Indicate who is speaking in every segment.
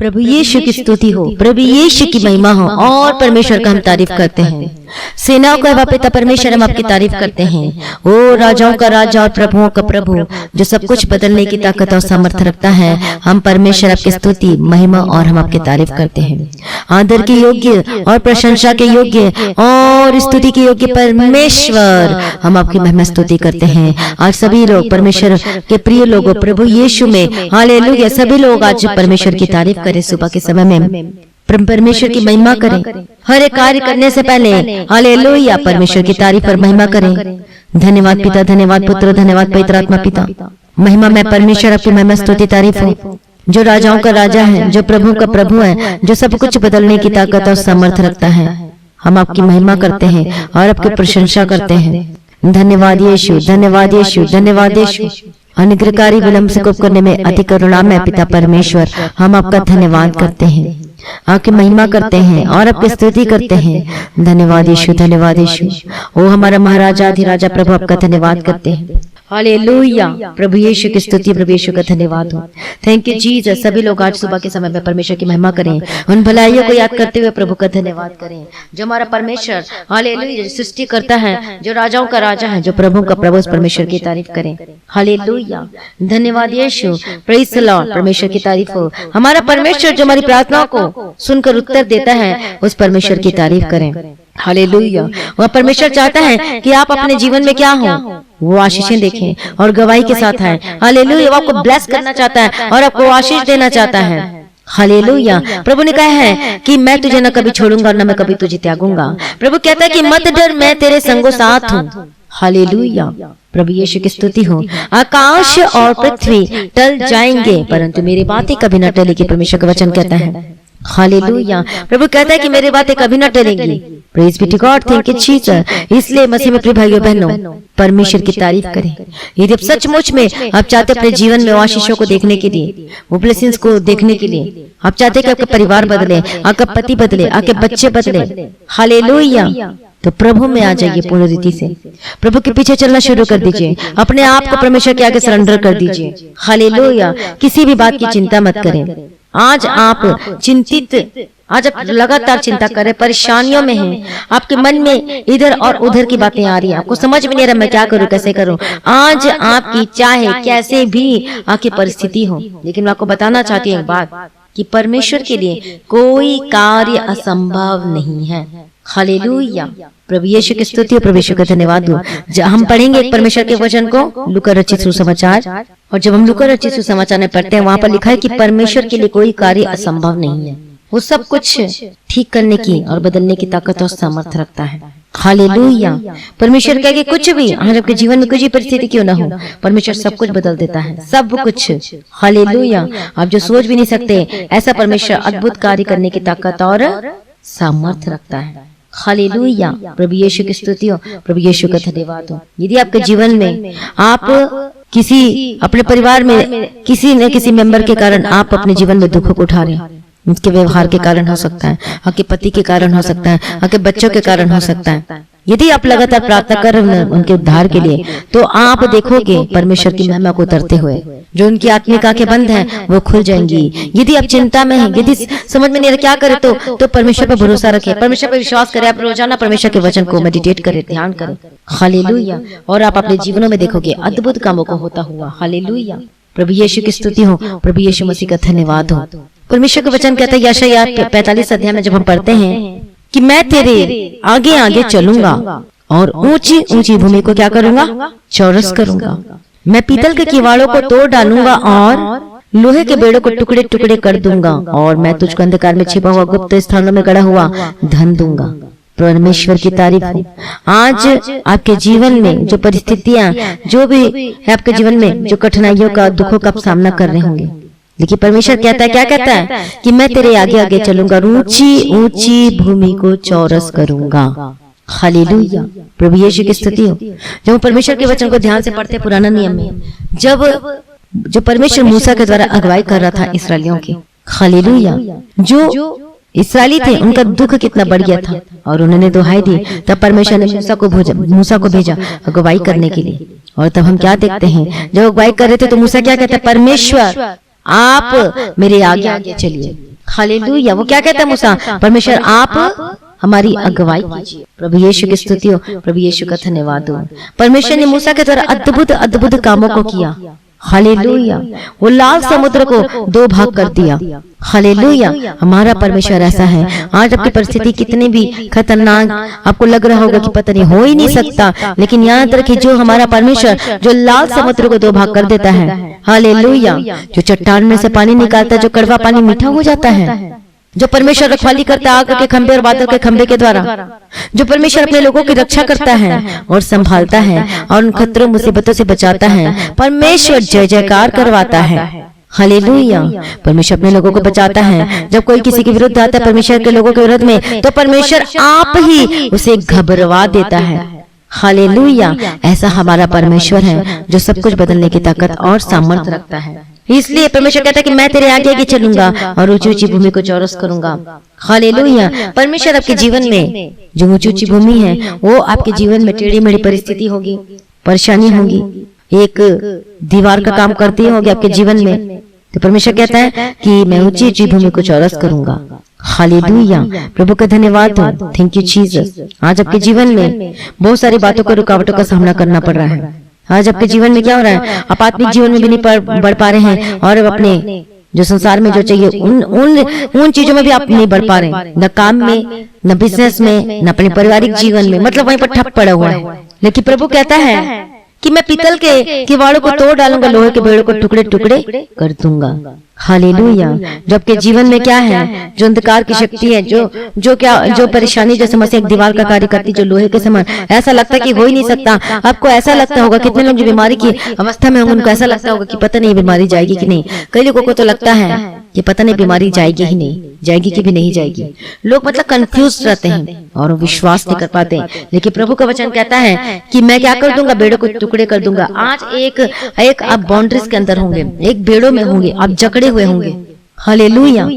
Speaker 1: प्रभु यीशु की स्तुति हो, प्रभु यीशु की महिमा हो और परमेश्वर का हम तारीफ करते हैं। सेनाओं का यहोवा पिता परमेश्वर, हम आपकी तारीफ करते हैं। ओ राजाओं का राजा और प्रभुओं का प्रभु, जो सब कुछ बदलने की ताकत और सामर्थ्य रखता है, हम परमेश्वर आपकी स्तुति, महिमा और हम आपकी तारीफ करते हैं। आदर के योग्य और प्रशंसा के योग्य और स्तुति के योग्य परमेश्वर, हम आपकी महिमा स्तुति करते हैं। आज सभी लोग परमेश्वर के प्रिय लोगों प्रभु यीशु में हालेलुया, सभी लोग आज परमेश्वर की तारीफ करें। सुबह के समय में परमेश्वर की महिमा करें। हर एक कार्य करने से पहले हालेलुया परमेश्वर की तारीफ और महिमा करें। धन्यवाद पिता, धन्यवाद पुत्र, धन्यवाद पवित्र आत्मा पिता। महिमा में परमेश्वर आपकी महिमा स्तुति तारीफ हो, जो राजाओं का राजा है, जो प्रभु का प्रभु है, जो सब कुछ बदलने की ताकत और सामर्थ्य रखता है। हम आपकी महिमा करते हैं और आपकी प्रशंसा करते हैं। धन्यवाद यीशु, धन्यवाद यीशु, धन्यवाद यीशु। अनुग्रहकारी विलंब से कोप करने में अति करुणामय पिता परमेश्वर, हम आपका धन्यवाद करते हैं, आपकी महिमा करते हैं और आपकी स्तुति करते हैं। धन्यवाद यीशु, धन्यवाद यीशु। ओ हमारा महाराजा अधिराजा प्रभु, आपका धन्यवाद करते हैं। हालेलुया, प्रभु यीशु की स्तुति, प्रभु यीशु का धन्यवाद हो। Thank you Jesus. सभी लोग आज सुबह के समय में परमेश्वर की महिमा करें, उन भलाइयों को याद करते हुए प्रभु का धन्यवाद करें, जो हमारा परमेश्वर हालेलुया सृष्टि करता है, जो राजाओं का राजा है, जो प्रभु का प्रभु, उस परमेश्वर की तारीफ करें। हालेलुया, धन्यवाद यीशु, प्रेज़ द लॉर्ड। परमेश्वर की तारीफ हो। हमारा परमेश्वर जो हमारी प्रार्थनाओं को सुनकर उत्तर देता है, उस परमेश्वर की तारीफ करें। हालेलुया, वह परमेश्वर चाहता है कि आप अपने जीवन में क्या हो, वो आशीषें देखें और गवाही के साथ आए। हालेलुया, वो आपको ब्लेस करना चाहता है और आपको आशीष देना चाहता है। हालेलुया, प्रभु ने कहा है कि मैं तुझे न कभी छोड़ूंगा और न मैं कभी तुझे त्यागूंगा। प्रभु कहता है कि मत डर, मैं तेरे संगो साथ हूँ। हालेलुया, प्रभु यीशु की स्तुति हो। आकाश और पृथ्वी टल जाएंगे परंतु मेरी बातें कभी न टलेगी, परमेश्वर का वचन कहता है। हालेलुया, प्रभु कहता है कि मेरी बातें कभी न टलेंगी। Praise be to God, thank you Jesus. इसलिए मसीह में प्रिय भाइयों बहनों, परमेश्वर की तारीफ करें। यदि आप सचमुच में आप चाहते अपने जीवन में आशीषों को देखने के लिए, वो ब्लेसिंग्स को देखने के लिए, आप चाहते कि आपका परिवार बदले, आपका पति बदले, आपके बच्चे बदले, हालेलुया, तो प्रभु में आ जाइए पूर्ण रीति से। प्रभु के पीछे चलना शुरू कर दीजिए, अपने आप को परमेश्वर के आगे सरेंडर कर दीजिए। हालेलुया, किसी भी बात की चिंता मत करें। आज आप चिंतित, आज आप लगातार चिंता कर रहे, परेशानियों में हैं, आपके मन में इधर और उधर की बातें आ रही है, आपको समझ में नहीं आ रहा मैं क्या करूं, कैसे करूं। आज आपकी चाहे कैसे भी आपकी परिस्थिति हो, लेकिन मैं आपको बताना चाहती हूँ एक बात कि परमेश्वर के लिए कोई कार्य असंभव नहीं है। हालेलुया, प्रभु यीशु की स्तुति और प्रभु यीशु का धन्यवाद हो। हम पढ़ेंगे एक परमेश्वर के वचन को, लूका रचित सुसमाचार। और जब हम लूका रचित सुसमाचार में पढ़ते हैं, वहां पर लिखा है कि परमेश्वर के लिए कोई कार्य असंभव नहीं है। वो सब कुछ ठीक करने की और बदलने की ताकत और सामर्थ्य रखता है। हालेलुया, परमेश्वर कहे कि कुछ भी आज आपके जीवन में कुछ भी परिस्थिति क्यों ना हो, परमेश्वर सब कुछ बदल देता है, सब कुछ। हालेलुया, आप जो सोच भी नहीं सकते ऐसा परमेश्वर अद्भुत कार्य करने की ताकत और सामर्थ्य रखता है। हालेलुया, प्रभु यीशु की स्तुति हो, प्रभु यीशु का धन्यवाद हो। यदि आपके जीवन में आप किसी अपने परिवार में किसी न किसी मेंबर के कारण आप अपने जीवन में दुख को उठा रहे हैं, उनके व्यवहार के कारण हो सकता है, आपके पति के कारण हो सकता है, आपके बच्चों के कारण हो सकता है। यदि आप लगातार प्रार्थना कर रहे हैं उनके उद्धार के लिए, तो आप देखोगे परमेश्वर की महिमा को उतरते हुए। जो उनकी आत्मिक आंखें बंद हैं वो खुल जाएंगी। यदि आप चिंता में हैं, यदि समझ में नहीं आ रहा क्या करें, तो परमेश्वर पर भरोसा रखें, परमेश्वर पर विश्वास करें। आप रोजाना परमेश्वर के वचन को मेडिटेट करें, ध्यान करें। हालेलुया, और आप अपने जीवनों में देखोगे अद्भुत कामों को होता हुआ। हालेलुया, प्रभु यीशु की स्तुति हो, प्रभु यीशु मसीह का धन्यवाद हो। परमेश्वर का वचन कहता है यशायाह 45 अध्याय में जब हम पढ़ते हैं कि मैं तेरे आगे आगे चलूंगा और ऊंची ऊंची भूमि को क्या करूंगा, चौरस करूंगा। मैं पीतल के किवाड़ों को तोड़ डालूंगा और लोहे के बेड़ों को टुकड़े टुकड़े कर दूंगा, और मैं तुझको अंधकार में छिपा हुआ गुप्त स्थानों में गड़ा हुआ धन दूंगा। परमेश्वर की तारीफ हो। आज आपके जीवन में जो परिस्थितियां, जो भी है आपके जीवन में, जो कठिनाइयों का, दुखों का आप सामना कर रहे होंगे, लेकिन परमेश्वर कहता है, क्या कहता है कि मैं तेरे आगे आगे चलूंगा, ऊंची ऊंची भूमि को चौरस करूंगा। हालेलुया, प्रभु यीशु की स्तुति हो। जब हम परमेश्वर के वचन को ध्यान से पढ़ते पुराना नियम में, जो परमेश्वर मूसा के द्वारा अगुवाई कर रहा था इसराइलियों की, हालेलुया, जो इसराइली थे उनका दुख कितना बढ़ गया था और उन्होंने दुहाई दी, तब परमेश्वर ने मूसा को भेजा अगुवाई करने के लिए। और तब हम क्या देखते हैं, जब अगुवाई कर रहे थे तो मूसा क्या कहता है, परमेश्वर आप मेरे आगे आगे चलिए। हालेलुया। वो क्या कहता है मूसा, परमेश्वर आप हमारी अगुवाई कीजिए। प्रभु यीशु की स्तुति हो, प्रभु यीशु का धन्यवाद हो। परमेश्वर ने मूसा के द्वारा अद्भुत अद्भुत कामों को किया। हालेलुया। वो लाल समुद्र को 2 भाग कर दिया। हालेलुया। हमारा परमेश्वर ऐसा है। आज आपकी परिस्थिति कितनी भी खतरनाक आपको लग रहा होगा कि पता नहीं हो ही नहीं सकता, लेकिन याद रखिए जो हमारा परमेश्वर जो लाल समुद्र को 2 भाग कर देता है, हालेलुया, जो चट्टान में से पानी निकालता है, जो कड़वा पानी मीठा हो जाता है, जो परमेश्वर रखवाली करता है आग के खंभे और बादल के खंभे के द्वारा, जो परमेश्वर अपने लोगों की रक्षा करता है और संभालता है और उन खतरों मुसीबतों से बचाता है। परमेश्वर जय जयकार करवाता है। हालेलुया। परमेश्वर अपने लोगों को बचाता है। जब कोई किसी के विरुद्ध आता है परमेश्वर के लोगों के विरुद्ध में, तो परमेश्वर आप ही उसे घबरवा देता है। हालेलुया। ऐसा हमारा परमेश्वर है जो सब कुछ बदलने की ताकत और सामर्थ्य रखता है। इसलिए परमेश्वर कहता है कि मैं तेरे आगे आगे चलूंगा और ऊंची ऊंची भूमि को चौरस करूंगा। हालेलुया। परमेश्वर आपके जीवन में जो ऊंची ऊंची भूमि है वो आपके जीवन में टेढ़ी मेढ़ी परिस्थिति होगी, परेशानी होगी, एक दीवार का काम करती होगी आपके जीवन में, तो परमेश्वर कहता है कि मैं ऊंची ऊंची भूमि को चौरस करूंगा। हालेलुया। प्रभु का धन्यवाद हो। Thank you Jesus. आज आपके जीवन में बहुत सारी बातों को रुकावटों का सामना करना पड़ रहा है। आज आपके जीवन में क्या हो रहा है, आप आत्मिक जीवन में भी नहीं बढ़ पा रहे हैं और अपने जो संसार में जो चाहिए उन चीजों में भी आप नहीं बढ़ पा रहे हैं, न काम में, न बिजनेस में, न अपने पारिवारिक जीवन में, मतलब वहीं पर ठप पड़ा हुआ है। लेकिन प्रभु कहता है कि मैं पीतल के किवाड़ों को तोड़ डालूंगा, लोहे के बेड़ों को टुकड़े टुकड़े कर दूंगा। हालेलुया। जो आपके जीवन में क्या है, जो अंधकार की शक्ति है, जो परेशानी, जो समस्या एक दीवार का कार्य करती, जो लोहे के समान, ऐसा लगता है कि हो ही नहीं सकता। आपको ऐसा लगता होगा, कितने लोग जो बीमारी की अवस्था में होंगे उनको ऐसा लगता होगा कि पता नहीं बीमारी जाएगी कि नहीं। कई लोगों को तो लगता है कि पता नहीं बीमारी जाएगी ही नहीं, जाएगी कि भी नहीं जाएगी। लोग मतलब कंफ्यूज रहते हैं और विश्वास नहीं कर पाते। लेकिन प्रभु का वचन कहता है कि मैं क्या कर दूंगा, बेड़ों को टुकड़े कर दूंगा। आज एक आप बाउंड्रीज के अंदर होंगे, एक बेड़ों में होंगे, आप जकड़े हुए होंगे। हालेलुया।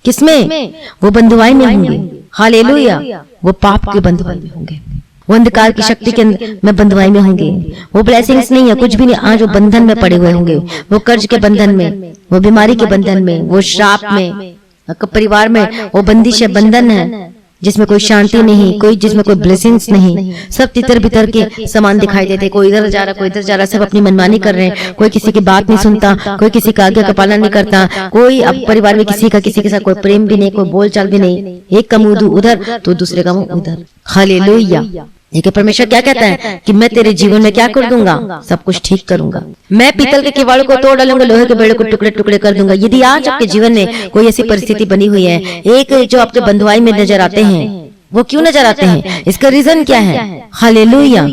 Speaker 1: किसमें? वो बंधुआई में होंगे। हालेलुया। वो पाप के बंधुआई में होंगे, वो अंधकार की शक्ति के में बंधुआई में होंगे। वो ब्लेसिंग्स नहीं है, कुछ भी नहीं। आज वो बंधन में पड़े हुए होंगे, वो कर्ज के बंधन में, वो बीमारी के बंधन में, वो श्राप में, परिवार में वो बंदिश है, बंधन है जिसमें कोई शांति नहीं, कोई जिसमें कोई ब्लेसिंग्स नहीं। सब तितर बितर के समान दिखाई देते, कोई इधर जा रहा, कोई इधर जा रहा, सब अपनी मनमानी कर रहे हैं। कोई किसी की बात नहीं सुनता, कोई किसी का आज्ञा का पालन नहीं करता, कोई अब परिवार में किसी के साथ कोई प्रेम भी नहीं, कोई बोलचाल भी नहीं। एक का मुंह उधर तो दूसरे का मुंह उधर। हालेलुया। लेकिन परमेश्वर क्या कहता है कि मैं तेरे जीवन में क्या कर दूंगा, सब कुछ ठीक करूंगा। मैं पीतल के किवाड़ों को तोड़ डालूंगा, लोहे के बेड़ों को टुकड़े टुकड़े कर दूंगा। यदि आज आपके जीवन में कोई ऐसी परिस्थिति बनी हुई है, एक जो आपके बंधुआई में नजर आते हैं, वो क्यों नजर आते हैं, इसका रीजन क्या है? हालेलुया।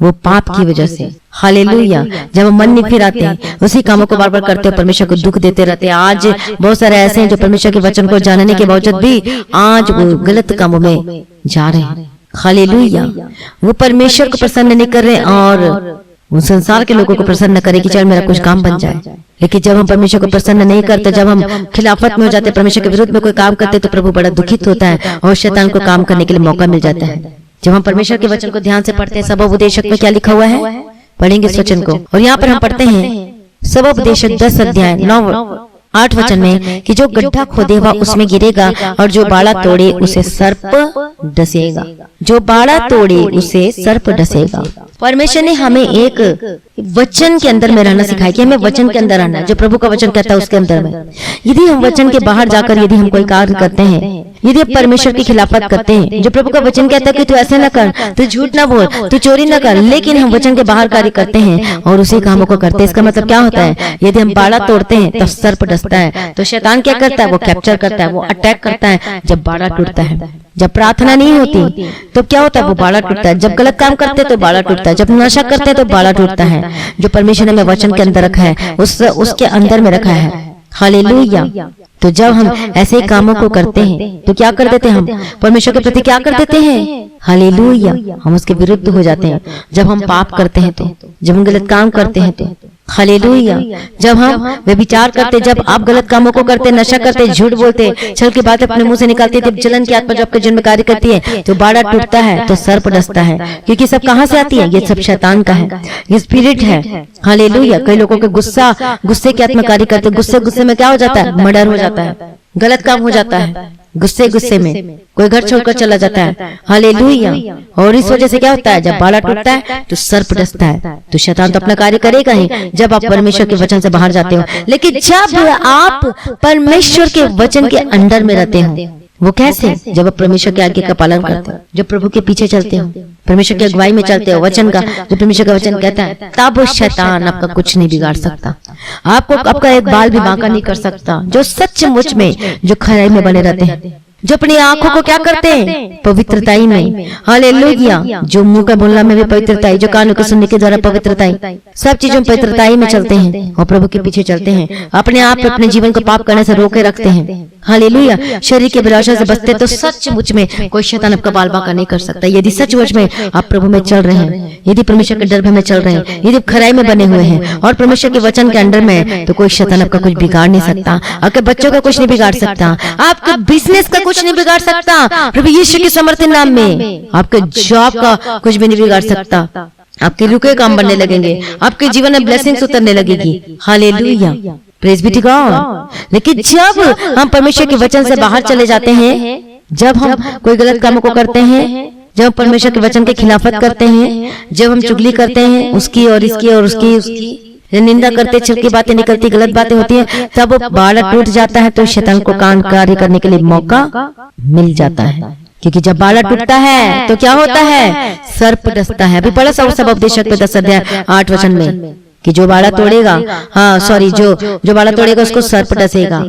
Speaker 1: वो पाप की वजह से। हालेलुया। जब हम मन नहीं फिराते हैं, उसी कामों को बार बार करते हो, परमेश्वर को दुख देते रहते हैं। आज बहुत सारे ऐसे हैं जो परमेश्वर के वचन को जानने के बावजूद भी आज वो गलत कामों में जा रहे हैं। हालेलुया। वो परमेश्वर को प्रसन्न नहीं कर रहे और वो संसार के लोगों को प्रसन्न करे कि चल मेरा कुछ काम बन जाए। लेकिन जब हम परमेश्वर को प्रसन्न नहीं करते, जब हम खिलाफत में हो जाते, परमेश्वर के विरुद्ध में कोई काम करते, तो प्रभु बड़ा दुखित होता है और शैतान को काम करने के लिए मौका मिल जाता है। जब हम परमेश्वर के वचन को ध्यान से पढ़ते हैं, सबोपदेशक में क्या लिखा हुआ है, पढ़ेंगे इस वचन को। और यहाँ पर हम पढ़ते हैं सबोपदेशक 10 अध्याय 9-8 वचन में कि जो गड्ढा खोदेगा उसमें गिरेगा और जो बाड़ा तोड़े उसे सर्प डसेगा। जो बाड़ा तोड़े उसे सर्प डसेगा। परमेश्वर ने हमें एक वचन के अंदर में रहना सिखाया कि हमें वचन के अंदर रहना, जो प्रभु का वचन कहता है उसके अंदर में। यदि हम वचन के बाहर जाकर यदि हम कोई कार्य करते हैं, यदि हम परमेश्वर की खिलाफत करते हैं, जो प्रभु का वचन कहता है कि तू ऐसे न कर, तू झूठ न बोल, तू चोरी न कर, लेकिन हम वचन के बाहर कार्य करते हैं और उसी कामों को करते हैं, इसका मतलब क्या होता है? यदि हम बाड़ा तोड़ते हैं तब सर्प डसता है। तो शैतान क्या करता है? वो कैप्चर करता है, वो अटैक करता है। जब बाड़ा टूटता है, जब प्रार्थना नहीं होती तो क्या होता है? वो बाड़ा टूटता है। जब गलत काम करते तो बाड़ा टूटता है, जब नशा करते हैं तो बाड़ा टूटता है। जो परमेश्वर ने हमें वचन के अंदर रखा है उसके अंदर में रखा है। हालेलुया। तो जब हम ऐसे कामों को करते हैं तो क्या कर देते हैं? हम परमेश्वर के प्रति क्या कर देते हैं? हालेलुया। हम उसके विरुद्ध हो जाते हैं। जब हम पाप करते हैं तो, जब हम गलत काम करते हैं तो, हालेलुया। जब हम व्यभिचार करते, जब आप गलत कामों को करते, नशा करते, झूठ बोलते, छल की बातें अपने मुंह से निकालते, जब जलन की आत्मा जो आपके जीवन में कार्य करती है, तो बाड़ा टूटता है, तो सर्प डसता है। क्योंकि सब कहां से आती है? ये सब शैतान का है, ये स्पिरिट है। हालेलुया। कई लोगों के गुस्से की आत्मा कार्य करते, गुस्से में क्या हो जाता है? मर्डर हो जाता है, गलत काम हो जाता है। गुस्से में कोई घर छोड़कर चला जाता है। हालेलुया। और इस वजह से क्या होता है? जब बाड़ा टूटता है तो सर्प डसता है। तो शैतान तो अपना कार्य करेगा ही जब आप परमेश्वर के वचन से बाहर जाते हो। लेकिन जब आप परमेश्वर के वचन के अंडर में रहते हो, वो कैसे? जब आप परमेश्वर के आज्ञा का पालन करते हो, जब प्रभु के पीछे चलते हो, परमेश्वर की अगुवाई में चलते हो, वचन का जो परमेश्वर का वचन कहता है, तब शैतान आपका कुछ नहीं बिगाड़ सकता। आपको आपका एक बाल भी बांका नहीं कर सकता। जो सचमुच में जो खराई में बने रहते हैं, जो अपनी आंखों को क्या करते हैं? पवित्रताई में। हालेलुया। जो मुंह का बोलना में भी पवित्रताई, जो कानों के सुनने के द्वारा पवित्रताई, सब चीजों में पवित्रताई में चलते हैं और प्रभु के पीछे चलते हैं। अपने आप अपने जीवन को पाप करने से रोके रखते हैं। हालेलुया। शरीर के अभिलाषा से बचते तो सचमुच में कोई शैतान आपका बाल बांका नहीं कर सकता। यदि सचमुच में आप प्रभु में चल रहे हैं, यदि परमेश्वर के डर में चल रहे हैं, यदि खराई में बने हुए हैं और परमेश्वर के वचन के अंडर में, तो कोई शैतान आपका कुछ बिगाड़ नहीं सकता। आपके बच्चों का कुछ नहीं बिगाड़ सकता, आपके बिजनेस का कुछ नहीं बिगाड़ सकता। प्रभु यीशु के समर्थन नाम में आपके जॉब का कुछ भी नहीं बिगाड़ सकता। आपके रुके काम बनने लगेंगे, आपके जीवन में ब्लेसिंग्स उतरने लगेगी। Hallelujah. Praise be to God. लेकिन जब हम परमेश्वर के वचन से बाहर चले जाते हैं, जब हम कोई गलत कामों को करते हैं, जब हम परमेश्वर के वचन के खिलाफत करते हैं, जब हम चुगली करते हैं उसकी और इसकी और उसकी निंदा करते, छल की बातें निकलती, गलत बातें होती हैं, तब बाड़ा टूट जाता है। तो शैतान को कार्य करने के लिए मौका मिल जाता है। क्योंकि जब बाड़ा टूटता है तो क्या होता है? सर्प डसता है। अभी पढ़ा सब उपदेशक पे 10 अध्याय 8 वचन में कि जो बाड़ा तोड़ेगा, जो बाड़ा तोड़ेगा उसको सर्प डसेगा।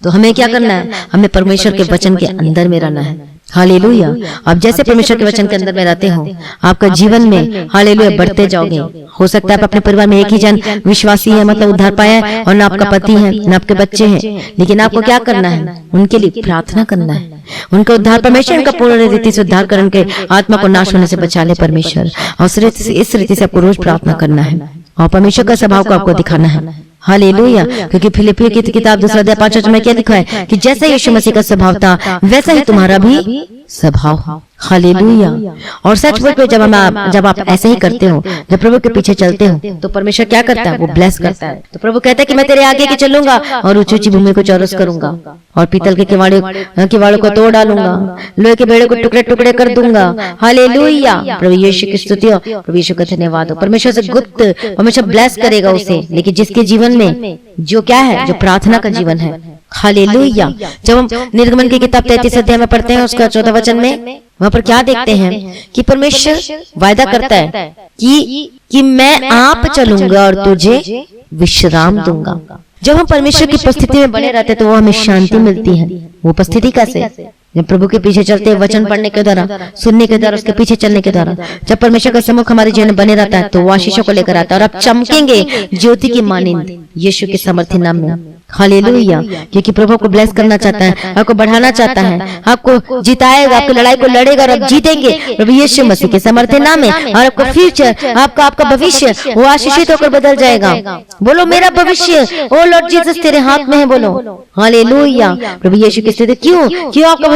Speaker 1: तो हमें क्या करना है? हमें परमेश्वर के वचन के अंदर में रहना है। हालेलुया। आप जैसे परमेश्वर के वचन के अंदर में रहते हो, आपका जीवन में हालेलुया बढ़ते जाओगे। हो सकता है आप अपने परिवार में एक ही जन विश्वासी है, मतलब उद्धार पाया है, और ना आपका पति है, ना आपके बच्चे हैं, लेकिन आपको क्या करना है? उनके लिए प्रार्थना करना है। उनका उद्धार परमेश्वर, उनका पूर्ण रीति से उद्धार कर उनके आत्मा को नाश होने से बचा ले परमेश्वर। और इस रीति से आपको रोज प्रार्थना करना है और परमेश्वर का स्वभाव को आपको दिखाना है। हालेलुया। क्योंकि फिलिपियों की किताब 2 अध्याय 5 वचन में क्या लिखा है कि जैसा यीशु मसीह का स्वभाव था वैसा ही तुम्हारा भी स्वभाव। हालेलुया। और सच में जब आप ऐसे ही करते हो, जब प्रभु के पीछे चलते हो, तो परमेश्वर क्या करता है? वो ब्लेस करता है। तो प्रभु कहता है कि मैं तेरे आगे के चलूंगा और ऊंची ऊंची भूमि को चौरस करूंगा और पीतल के किवाड़ों को तोड़ डालूंगा, लोहे के बेड़े को टुकड़े टुकड़े कर दूंगा। हालेलुया। प्रभु यीशु की स्तुति हो, प्रभु यीशु का धन्यवाद हो। परमेश्वर से गुप्त परमेश्वर ब्लेस करेगा उसे, लेकिन जिसके जीवन में जो क्या है? जो प्रार्थना का जीवन है। हालेलुया। जब हम निर्गमन की किताब 33 अध्याय में पढ़ते हैं, उसका 14 वचन में, वहां पर क्या देखते हैं कि परमेश्वर वायदा करता है कि मैं आप चलूंगा और तुझे विश्राम दूंगा। जब हम परमेश्वर की उपस्थिति में बने रहते हैं तो वो हमें शांति मिलती है। वो उपस्थिति कैसे? जब प्रभु के पीछे चलते हैं, वचन पढ़ने के द्वारा, सुनने के द्वारा, उसके पीछे चलने के द्वारा, जब परमेश्वर का सम्मुख हमारे जीवन में बने रहता है तो वो आशीषों को लेकर आता है और आप चमकेंगे ज्योति की मानिंद यीशु के समर्थी नाम में। हालेलुया। क्योंकि प्रभु को ब्लेस करना चाहता है, आपको बढ़ाना चाहता है, आपको जिताएगा, आपकी लड़ाई को लड़ेगा और आप जीतेंगे प्रभु यीशु मसीह के समर्थी नाम में। और आपका फ्यूचर, आपका भविष्य वो आशीषित होकर बदल जाएगा। बोलो मेरा भविष्य ओ लॉर्ड जीसस तेरे हाथ में है। बोलो हालेलुया। प्रभु यीशु की स्तुति। क्यों आपका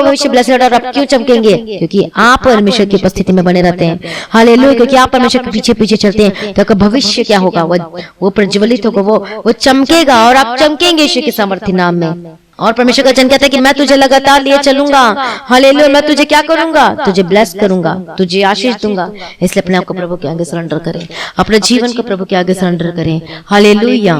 Speaker 1: भविष्य ब्लेस्ड और आप क्यों चमकेंगे? क्योंकि आप परमेश्वर की उपस्थिति में बने रहते हैं। हालेलुया। क्योंकि आप परमेश्वर के पीछे पीछे चलते हैं तो आपका भविष्य क्या होगा? वो प्रज्वलित होगा, वो चमकेगा और आप चमकेंगे यीशु के सामर्थ्य नाम में। और परमेश्वर का वचन कहता है कि मैं तुझे लगातार लिए चलूंगा। हालेलुया। मैं तुझे क्या करूंगा? तुझे ब्लेस करूंगा, तुझे आशीष दूंगा। इसलिए अपने आप को प्रभु के आगे सरेंडर करें, अपने जीवन को प्रभु के आगे सरेंडर करें। हालेलुया।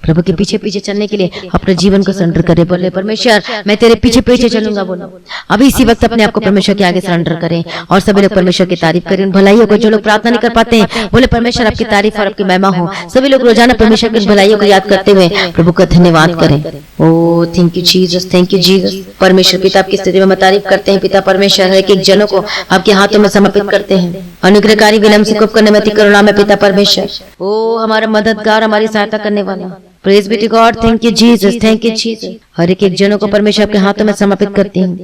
Speaker 1: प्रभु के पीछे पीछे चलने के लिए अपने जीवन को सरेंडर करें। बोले परमेश्वर मैं तेरे पीछे पीछे चलूंगा। बोलो अभी इसी वक्त अपने आप को परमेश्वर के आगे सरेंडर करें और सभी लोग परमेश्वर की तारीफ करें। भलाइयों को जो लोग प्रार्थना नहीं कर पाते हैं, बोले परमेश्वर आपकी तारीफ और आपकी महिमा हो। सभी लोग रोजाना परमेश्वर की भलाइयों को याद करते हुए प्रभु का धन्यवाद करें। O thank you Jesus, thank you Jesus. परमेश्वर पिता आपकी स्थिति में तारीफ करते हैं। पिता परमेश्वर हर एक जनों को आपके हाथों में समर्पित करते हैं। अनुग्रहकारी विनम्र से करने में करुणा में पिता परमेश्वर, ओ हमारा मददगार, हमारी सहायता करने वाला, praise be to God. Thank you Jesus, thank you Jesus. हर एक जनों को परमेश्वर आपके हाथों में समर्पित करती हूँ।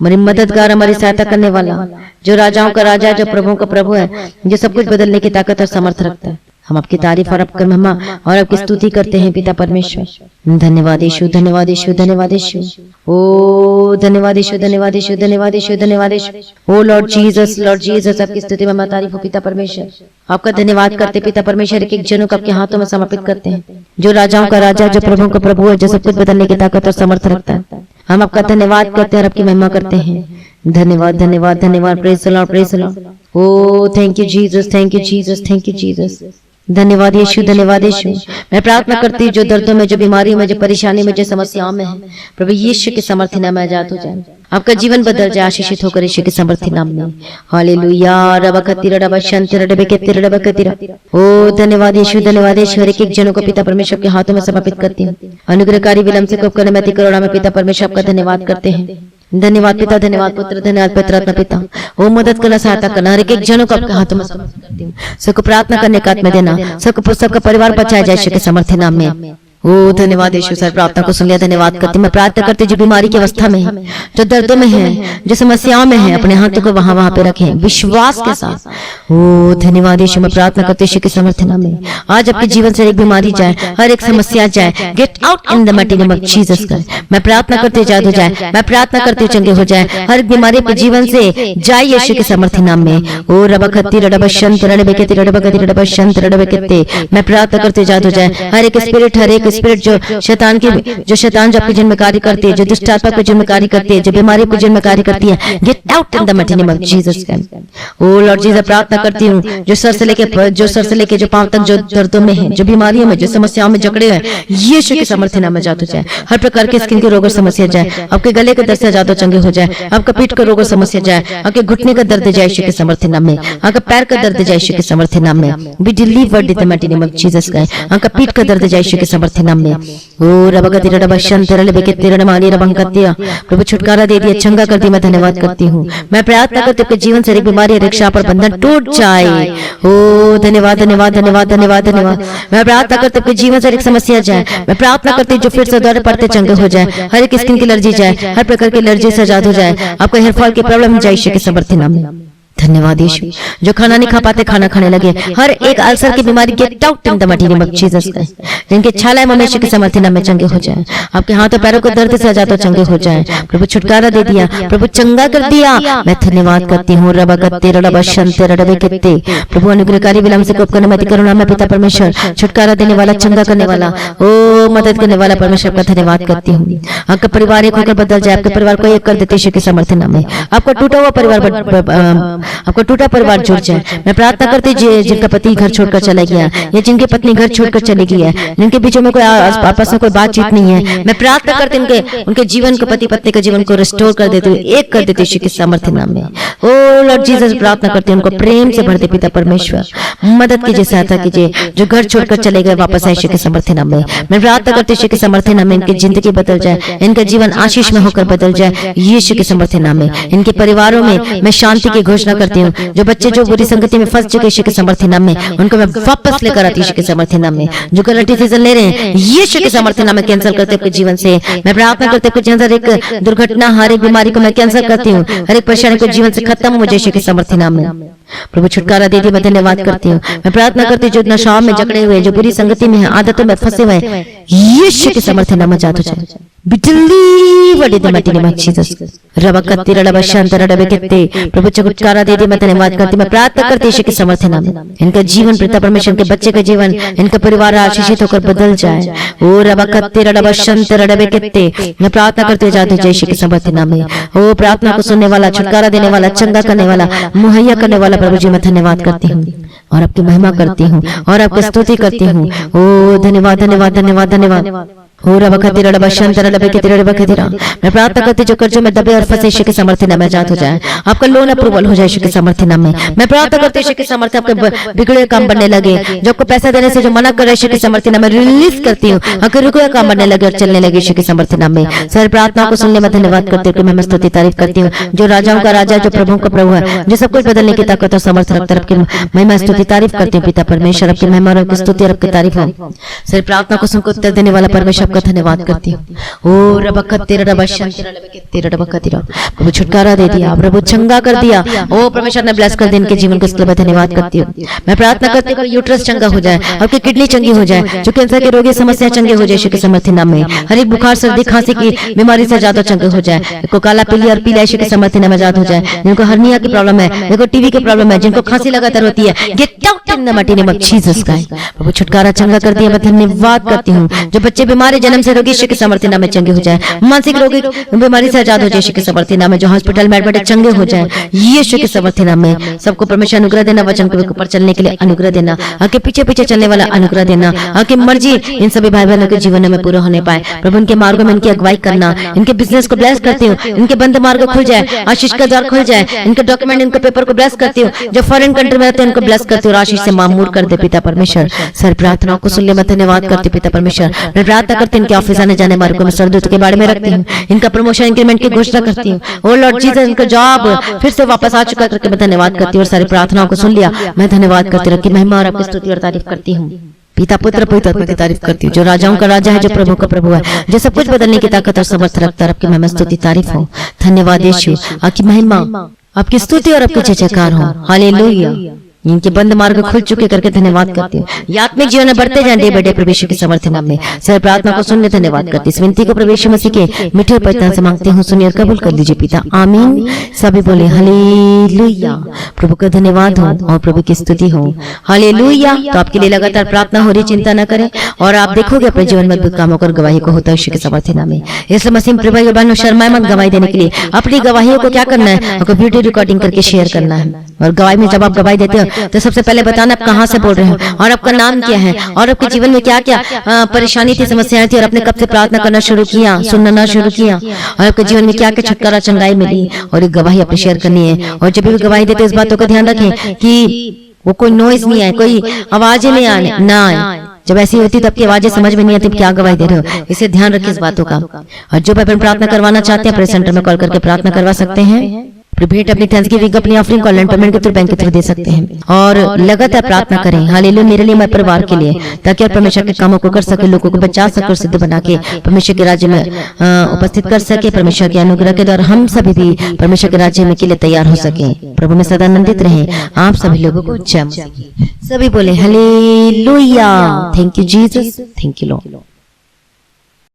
Speaker 1: हमारी मददगार, हमारी सहायता करने वाला, जो राजाओं का राजा है, जो प्रभुओं का प्रभु है, जो सब कुछ बदलने की ताकत और समर्थ रखता है। हम आपकी तारीफ और आपकी महिमा और आपकी स्तुति करते हैं पिता परमेश्वर। धन्यवाद यीशु, धन्यवाद यीशु, धन्यवाद यीशु। ओ धन्यवाद यीशु, धन्यवाद यीशु, धन्यवाद यीशु, धन्यवाद यीशु। ओ लॉर्ड जीसस, लॉर्ड जीसस, आपकी स्तुति महिमा तारीफ हो पिता परमेश्वर। आपका धन्यवाद करते पिता परमेश्वर, एक एक जनों को आपके हाथों में समर्पित करते हैं, जो राजाओं का राजा, जो प्रभुओं का प्रभु है, जो सब कुछ बदलने की ताकत और समर्थ रखता है। हम आपका धन्यवाद करते हैं और आपकी महिमा करते हैं। धन्यवाद धन्यवाद धन्यवाद। Praise the lord, praise the lord. Oh thank you Jesus, thank you Jesus, thank you Jesus. धन्यवाद यीशु, धन्यवाद यीशु। मैं प्रार्थना करती हूँ जो दर्दों में, जो बीमारियों में, जो परेशानी में, जो समस्याओं में है, प्रभु यीशु के समर्थी नाम में आजाद हो जाए, आपका जीवन बदल जाए, आशीषित होकर यीशु के समर्थी नाम में। हालेलुया। रब खतीरा रब शंतिर रब केतिर रब खतीरा। ओ धन्यवाद यीशु, धन्यवाद यीशु। एक एक जनों को पिता परमेश्वर के हाथों में समर्पित करती हूँ। अनुग्रहकारी विलम्ब से कोप करने में करुणा में पिता परमेश्वर आपका धन्यवाद करते हैं। धन्यवाद पिता, धन्यवाद पुत्र, धन्यवाद पवित्र पिता। ओ मदद करना, सहायता करना, हर एक जनों को आपके हाथों में समर्पित करती हूँ। सबको प्रार्थना करने का आत्मा देना, सबका परिवार बचाया जाए यीशु के समर्थी नाम में। ओ धन्यवाद यीशु। सर प्रार्थना को सुन लिया, धन्यवाद करती मैं प्रार्थना करती जो बीमारी की अवस्था में है, जो दर्दों में है, जो समस्याओं में है, अपने हाथों को वहां पे रखें विश्वास के साथ। ओ धन्यवाद यीशु। मैं प्रार्थना करती यीशु के समर्थी नाम में आज आपके जीवन से एक बीमारी जाए, हर एक समस्या जाए, gate out in the mighty name of Jesus Christ. मैं प्रार्थना करती आजाद हो जाए, मैं प्रार्थना करती चंगे हो जाए, हर एक बीमारी आपके जीवन से जाए यीशु के समर्थी नाम में। ओ रब खत्ती रब शंत रब केती रब गति रब शंत रब केते। मैं प्रार्थना करती आजाद हो जाए, हर एक स्पिरिट, हर एक स्पिरिट जो शैतान जो आपके जन्म में कार्य करती है, जो दुष्ट आत्मा के जन्म में कार्य करती है, जो बीमारी के जन्म में कार्य करती है, get out in the mighty name of Jesus Christ. Oh lord Jesus, प्रार्थना करती हूँ जो सर से लेके जो पांव तक जो दर्दों में है, जो बीमारियों में, जो समस्याओं में जकड़े हैं, यीशु के समर्थी नाम में आजाद हो जाए। हर प्रकार के स्किन के रोग और समस्या जाए, आपके गले के दर्द से आजाद हो चंगे हो जाए, आपका पीठ का रोग और समस्या जाए, आपके घुटने का दर्द जाए यीशु के समर्थी नाम में, आपका पैर का दर्द जाए यीशु के समर्थी नाम में। Be delivered in the mighty name of Jesus Christ. आपका पीठ का दर्द जाए यीशु के समर्थी नाम में। ओ रबगति रब शंतर रब केती रब माली रब अंकतिया। प्रभु छुटकारा दे दिया, चंगा कर दिया। मैं धन्यवाद करती हूँ। मैं प्रार्थना करती हूँ कि जीवन से एक बीमारी, रिक्शा पर बंधन टूट जाए। ओ धन्यवाद धन्यवाद धन्यवाद धन्यवाद धन्यवाद। मैं प्रार्थना करती हूँ कि जीवन से एक समस्या जाए। मैं प्रार्थना करती हूँ जो फिर से दौरे पड़ते चंगे हो जाए, हर एक स्किन की एलर्जी जाए, हर प्रकार की एलर्जी से आजाद हो जाए, आपको हेयर फॉल की प्रॉब्लम जाए यीशु के समर्थी नाम में। धन्यवाद यीशु। जो खाना नहीं खा पाते खाना खाने लगे, हर एक अल्सर की बीमारी gate out in the mighty name of Jesus Christ. जिनके छाला मनुष्य के समर्थी नाम में चंगे हो जाए, आपके हाथों पैरों को दर्द से आजाद हो चंगे हो जाए। प्रभु छुटकारा दे दिया, प्रभु चंगा कर दिया। मैं धन्यवाद करती हूँ। रब गत्ते रब शंते रब केते। प्रभु अनुग्रहकारी विलम्ब से कोप करने में करुणा में पिता परमेश्वर, छुटकारा देने वाला, चंगा करने वाला, ओ मदद करने वाला परमेश्वर का धन्यवाद करती हूँ। आपका परिवार एक होकर बदल जाए, आपके परिवार को एक कर देते यीशु के समर्थी नाम में। आपका टूटा हुआ परिवार, आपका टूटा परिवार जुड़ जाए। मैं प्रार्थना करती जिनका पति घर छोड़कर चला गया, या जिनकी पत्नी घर छोड़कर चली गई है, जिनके बीचों में कोई आपस में कोई बातचीत नहीं है, मैं प्रार्थना करती उनके जीवन को, पति पत्नी के जीवन को रिस्टोर कर देते हुए, एक कर देते यीशु के समर्थी नाम में। ओ लॉर्ड जीसस, प्रार्थना करती हूँ उनको प्रेम से भर दे पिता परमेश्वर। मदद कीजिए, सहायता कीजिए, जो घर छोड़कर चले गए वापस आए यीशु के समर्थी नाम में। मैं प्रार्थना करती हूँ यीशु के समर्थी नाम में इनकी जिंदगी बदल जाए, इनका जीवन आशीष में होकर बदल जाए यीशु के समर्थी नाम में। इनके परिवारों में मैं शांति की घोषणा करती हूँ। जो बच्चे जो बुरी संगति में फंस चुके यीशु के समर्थी नाम में, उनको मैं वापस लेकर आती यीशु के समर्थी नाम में। जो गलत डिसीजन ले रहे हैं यीशु के समर्थी नाम में कैंसिल करते अपने जीवन से। मैं प्रार्थना करते हुए हर एक दुर्घटना, हर एक बीमारी को मैं कैंसिल करती हूँ, हर एक परेशानी को जीवन से खत्म हो जाए यीशु के समर्थी नाम में। प्रभु छुटकारा दे दिए। मैं धन्यवाद करती हूँ। मैं प्रार्थना करती हूँ जो नशाओं में जकड़े हुए, जो बुरी संगति में है, आदतों में फंसे हुए, यीशु के समर्थी नाम में आजाद हो जाए। प्रभु छुटकारा दे दिए। मैं धन्यवाद करती हूँ। मैं प्रार्थना करती यीशु के समर्थी नाम में इनका जीवन, पिता परमेश्वर के बच्चे का जीवन, इनका परिवार आशीषित होकर बदल जाए। ओ रब कत्ते रब शंत रब केते। मैं प्रार्थना करती हूँ आजाद हो जाए यीशु के समर्थी नाम में। ओ प्रार्थना को सुनने वाला, छुटकारा देने वाला, चंगा करने वाला, मुहैया करने वाला प्रभु जी, मैं धन्यवाद करती हूँ और आपकी महिमा करती हूँ और आपकी स्तुति करती हूँ। ओ धन्यवाद धन्यवाद धन्यवाद धन्यवाद। मैं प्रार्थना करती जो कर्जों में दबे और फंसे यीशु के समर्थी नाम में आजाद हो जाए। आपका लोन अप्रूवल हो जाए यीशु के समर्थी नाम में। मैं प्रार्थना करती यीशु के समर्थी आपके बिगड़े काम बनने लगे, जो आपको पैसा देने से जो मना कर रहे यीशु के समर्थी नाम में रिलीज करती हूँ। आपके रुके काम बनने लगे और चलने लगे यीशु के समर्थी नाम में। सर प्रार्थना को सुनने में धन्यवाद करती हूँ। मैं स्तुति तारीफ करती हूँ जो राजाओं का राजा, जो प्रभुओं का प्रभु है, जो सब कुछ बदलने की ताकत और समर्थ रखता है। आपकी मैं स्तुति तारीफ करती हूँ पिता परमेश्वर। आपकी महिमा और आपकी स्तुति और आपकी तारीफ हो। सर प्रार्थना को सुनकर उत्तर देने वाला परमेश्वर आपका धन्यवाद करती हूँ। ओ रबकत तेरा रबशन तेरा रबकत तेरा प्रभु छुटकारा दे दिया, प्रभु चंगा कर दिया। ओ परमेश्वर ने ब्लेस कर दिया इनके जीवन को, इसके लिए मैं धन्यवाद करती हूँ। मैं प्रार्थना करती हूँ यूट्रस चंगा हो जाए, आपकी किडनी चंगी हो जाए, जो कैंसर के रोगी समस्या चंगे हो जाए यीशु के समर्थी नाम में। हर एक बुखार सर्दी खांसी की बीमारी से ज्यादा चंगे हो जाए, इनको काला पीली और पीला यीशु के समर्थी नाम में आजाद हो जाए। जिनको हर्निया की प्रॉब्लम है, जिनको टीवी की प्रॉब्लम है, जिनको खांसी लगातार होती है, get out in the mighty name of Jesus Christ. प्रभु छुटकारा चंगा कर दिया, मैं धन्यवाद करती हूँ। जो बच्चे बीमार है जन्म से रोगी यीशु के समर्थी नाम में चंगे हो जाए, मानसिक रोगी बीमारी से आजाद हो जाए यीशु के समर्थी नाम में, जो हॉस्पिटल में एडमिट चंगे हो जाए यीशु के समर्थी नाम में। सबको परमेश्वर अनुग्रह देना, वचन के ऊपर चलने के लिए अनुग्रह देना, आके पीछे पीछे चलने वाला अनुग्रह देना, आके मर्जी इन सभी भाई बहनों के जीवन में पूरा होने पाए। प्रभु इनके मार्गों में इनकी अगुवाई करना, इनके बिजनेस को ब्लेस करती हूँ, इनके बंद मार्ग खुल जाए, आशीष का द्वार खुल जाए, इनके डॉक्यूमेंट इनके पेपर को ब्लेस करती हूँ। जो फॉरेन कंट्री में रहते हैं उनको ब्लेस करती हूँ, आशीष से मामूर कर दे पिता परमेश्वर। सर प्रार्थनाओं को सुन ले, मैं धन्यवाद करती पिता परमेश्वर। मैं प्रार्थना करती हूँ इनके ऑफिस आने जाने मार्गों में सरदूत के बारे में रखती हूँ, इनका प्रमोशन इंक्रीमेंट की घोषणा करती हूँ। ओ लॉर्ड जीसस इनका जॉब फिर से वापस आ चुका करके मैं धन्यवाद करती हूँ। और सारी प्रार्थनाओं को सुन लिया, मैं धन्यवाद करती रखी महिमा और आपकी स्तुति और तारीफ करती हूँ। पिता पुत्र पवित्र आत्मा की तारीफ करती हूँ, जो राजाओं का राजा है, जो प्रभु का प्रभु है, जो सब कुछ बदलने की ताकत और समर्थ रखता है। आपकी महिमा स्तुति तारीफ हो। धन्यवाद यीशु, आपकी महिमा आपकी स्तुति और आपकी जय जयकार हो। हालेलुया। इनके बंद मार्ग खुल चुके करके धन्यवाद करती हूँ। ये आत्मिक जीवन में बढ़ते जाए डे बाय डे प्रभु यीशु के समर्थ नाम में। सर प्रार्थना को सुनने धन्यवाद करती, इस विनती को प्रभु यीशु मसीह के मीठे पवित्र से मांगते हूँ, सुनिए और कबूल कर लीजिए पिता, आमीन। सभी बोले हालेलुया। प्रभु का धन्यवाद हो और प्रभु की स्तुति हो। हालेलुया। तो आपके लिए लगातार प्रार्थना हो रही, चिंता न करें और आप देखोगे अपने जीवन में अद्भुत कामों कर गवाही को होता है यीशु के समर्थ नाम में। इसलिए मसीह प्रभु बहनों शर्माए मत गवाही देने के लिए। अपनी गवाहियों को क्या करना है, आपको वीडियो रिकॉर्डिंग करके शेयर करना है। और गवाही में जब आप गवाही देते हो तो सबसे पहले बताना आप कहाँ से बोल रहे हो और आपका नाम क्या है और आपके जीवन में क्या क्या परेशानी थी, समस्याएं थी और आपने कब से प्रार्थना करना शुरू किया, सुनना शुरू किया और आपके जीवन में क्या क्या छुटकारा चंगाई मिली, और एक गवाही अपनी शेयर करनी है। और जब भी गवाही देते इस बातों का ध्यान रखें कि वो कोई नॉइज नहीं आए, कोई आवाजें नहीं आने ना आए। जब ऐसी होती तो आपकी आवाजें समझ में नहीं आती, क्या गवाही दे रहे हो, इसे ध्यान रखिए इस बातों का। और जो भाई प्रार्थना करवाना चाहते हैं प्रेस सेंटर में कॉल करके प्रार्थना करवा सकते हैं। प्रीपेड अपनी थैंक्सगिविंग अपनी ऑफरिंग को ऑनलाइन पेमेंट के थ्रू बैंक के थ्रू दे सकते हैं। और लगातार प्रार्थना करें हालेलुया मेरे लिए, मेरे परिवार के लिए, ताकि आप परमेश्वर के कामों को कर सके, लोगों को बचा सके और सिद्ध बना के परमेश्वर के राज्य में उपस्थित कर सके। परमेश्वर के अनुग्रह के द्वारा हम सभी भी परमेश्वर के राज्य में के लिए तैयार हो सके। प्रभु में सदा आनंदित रहे। आप सभी लोगों को जय मसीह। सभी बोले hallelujah. Thank you Jesus, thank you Lord.